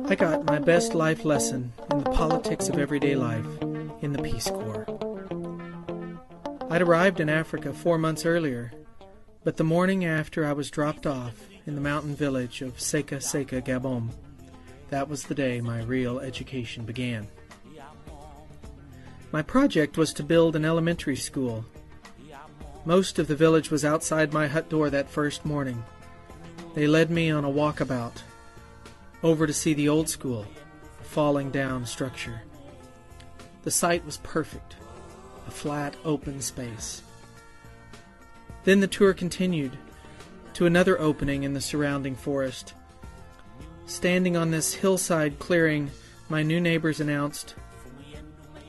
I got my best life lesson in the politics of everyday life in the Peace Corps. I'd arrived in Africa 4 months earlier, but the morning after I was dropped off in the mountain village of JobySekaSeka, Gabon, that was the day my real education began. My project was to build an elementary school. Most of the village was outside my hut door that first morning. They led me on a walkabout over to see the old school, a falling down structure. The site was perfect, a flat, open space. Then the tour continued to another opening in the surrounding forest. Standing on this hillside clearing, my new neighbors announced,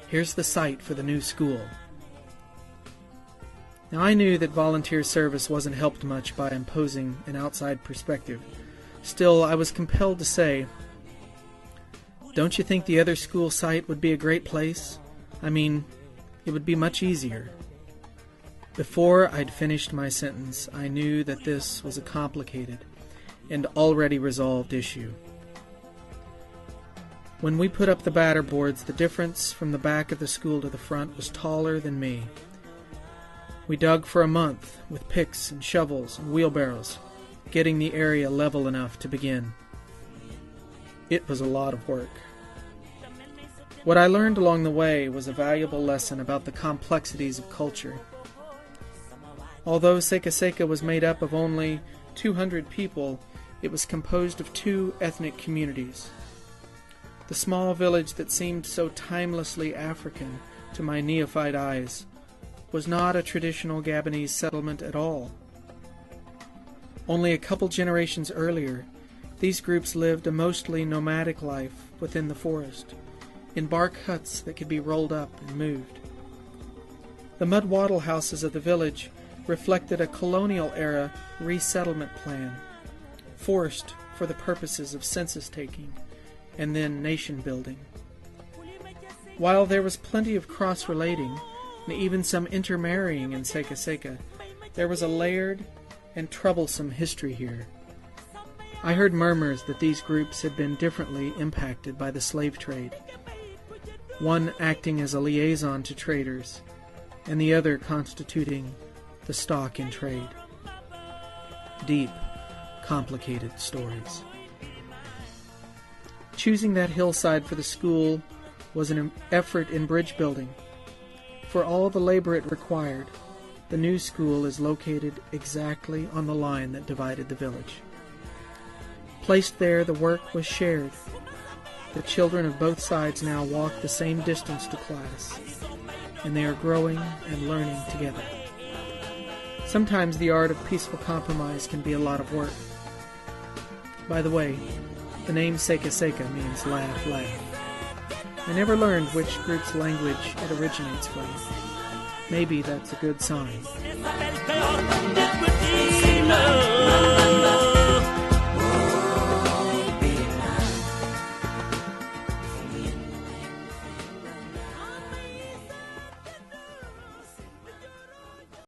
"Here's the site for the new school." Now I knew that volunteer service wasn't helped much by imposing an outside perspective. Still, I was compelled to say, "Don't you think the other school site would be a great place? I mean, it would be much easier." Before I'd finished my sentence, I knew that this was a complicated and already resolved issue. When we put up the batter boards, the difference from the back of the school to the front was taller than me. We dug for a month with picks and shovels and wheelbarrows, getting the area level enough to begin. It was a lot of work. What I learned along the way was a valuable lesson about the complexities of culture. Although JobySekaSeka was made up of only 200 people, it was composed of 2 ethnic communities. The small village that seemed so timelessly African to my neophyte eyes was not a traditional Gabonese settlement at all. Only a couple generations earlier, these groups lived a mostly nomadic life within the forest, in bark huts that could be rolled up and moved. The mud wattle houses of the village reflected a colonial-era resettlement plan, forced for the purposes of census-taking and then nation-building. While there was plenty of cross-relating and even some intermarrying in JobySekaSeka, there was a layered and troublesome history here. I heard murmurs that these groups had been differently impacted by the slave trade, one acting as a liaison to traders, and the other constituting the stock in trade. Deep, complicated stories. Choosing that hillside for the school was an effort in bridge building. For all the labor it required, the new school is located exactly on the line that divided the village. Placed there, the work was shared. The children of both sides now walk the same distance to class, and they are growing and learning together. Sometimes the art of peaceful compromise can be a lot of work. By the way, the name JobySekaSeka means laugh, laugh. I never learned which group's language it originates from. Maybe that's a good sign.